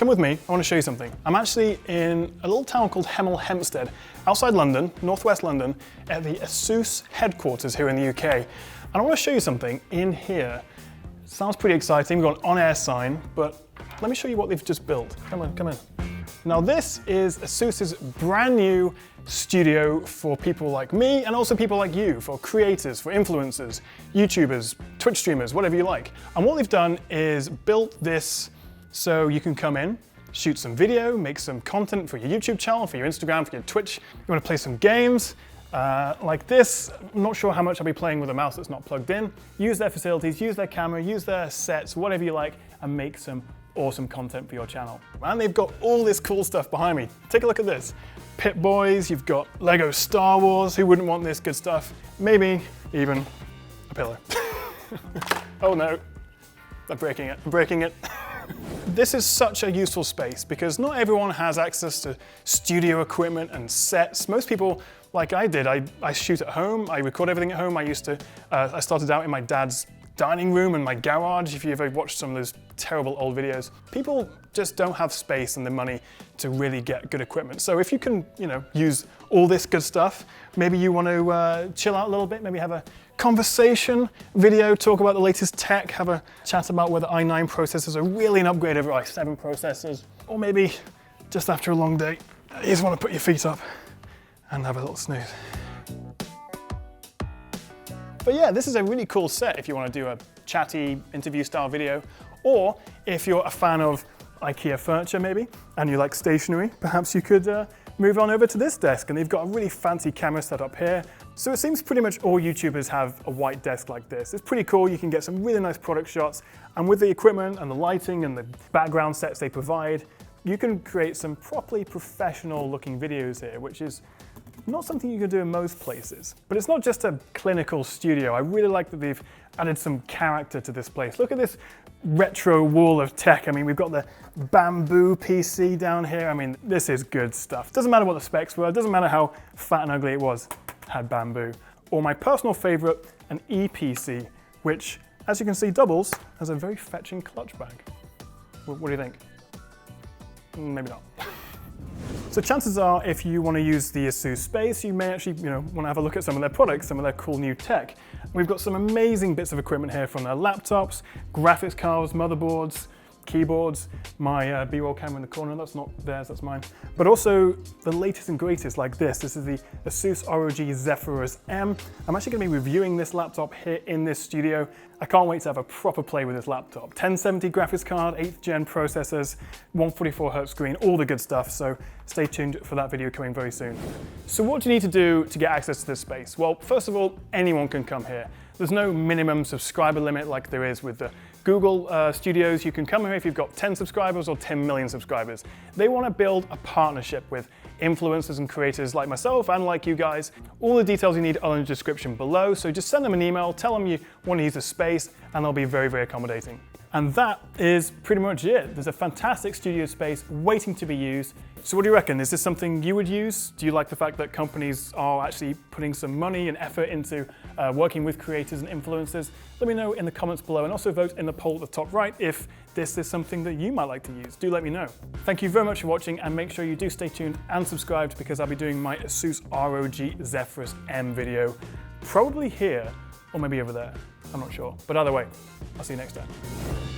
come with me, I want to show you something. I'm actually in a little town called Hemel Hempstead, outside London, northwest London, at the ASUS headquarters here in the UK. And I want to show you something in here. Sounds pretty exciting, we've got an on-air sign, but let me show you what they've just built. Come on, come in. Now this is ASUS's brand new studio for people like me and also people like you, for creators, for influencers, YouTubers, Twitch streamers, whatever you like. And what they've done is built this so you can come in, shoot some video, make some content for your YouTube channel, for your Instagram, for your Twitch. You want to play some games like this. I'm not sure how much I'll be playing with a mouse that's not plugged in. Use their facilities, use their camera, use their sets, whatever you like, and make some awesome content for your channel. And they've got all this cool stuff behind me. Take a look at this. Pit Boys, you've got Lego Star Wars, who wouldn't want this good stuff? Maybe even a pillow. Oh no, I'm breaking it, I'm breaking it. This is such a useful space because not everyone has access to studio equipment and sets. Most people, like I did, I shoot at home, I record everything at home. I started out in my dad's dining room and my garage, if you ever watched some of those terrible old videos. People just don't have space and the money to really get good equipment. So if you can, use all this good stuff, maybe you want to chill out a little bit, maybe have a conversation video, talk about the latest tech, have a chat about whether i9 processors are really an upgrade over i7 processors, or maybe just after a long day, you just want to put your feet up and have a little snooze. But yeah, this is a really cool set if you want to do a chatty interview style video, or if you're a fan of IKEA furniture maybe, and you like stationery, perhaps you could move on over to this desk, and they've got a really fancy camera set up here. So it seems pretty much all YouTubers have a white desk like this. It's pretty cool, you can get some really nice product shots, and with the equipment and the lighting and the background sets they provide, you can create some properly professional looking videos here, which is not something you can do in most places. But it's not just a clinical studio. I really like that they've added some character to this place. Look at this retro wall of tech. I mean, we've got the bamboo PC down here. I mean, this is good stuff. Doesn't matter what the specs were, doesn't matter how fat and ugly it was, it had bamboo. Or my personal favorite, an ePC, which, as you can see, doubles as a very fetching clutch bag. What do you think? Maybe not. So chances are, if you want to use the ASUS space, you may actually want to have a look at some of their products, some of their cool new tech. We've got some amazing bits of equipment here, from their laptops, graphics cards, motherboards, keyboards, my B-roll camera in the corner, that's not theirs, that's mine. But also the latest and greatest like this. This is the ASUS ROG Zephyrus M. I'm actually going to be reviewing this laptop here in this studio. I can't wait to have a proper play with this laptop. 1070 graphics card, 8th gen processors, 144Hz screen, all the good stuff. So stay tuned for that video coming very soon. So what do you need to do to get access to this space? Well, first of all, anyone can come here. There's no minimum subscriber limit like there is with the Google studios. You can come here if you've got 10 subscribers or 10 million subscribers. They want to build a partnership with influencers and creators like myself and like you guys. All the details you need are in the description below, so just send them an email, tell them you want to use the space, and they'll be very, very accommodating. And that is pretty much it. There's a fantastic studio space waiting to be used. So what do you reckon? Is this something you would use? Do you like the fact that companies are actually putting some money and effort into working with creators and influencers? Let me know in the comments below, and also vote in the poll at the top right if this is something that you might like to use. Do let me know. Thank you very much for watching, and make sure you do stay tuned and subscribed, because I'll be doing my ASUS ROG Zephyrus M video, probably here or maybe over there. I'm not sure. But either way, I'll see you next time.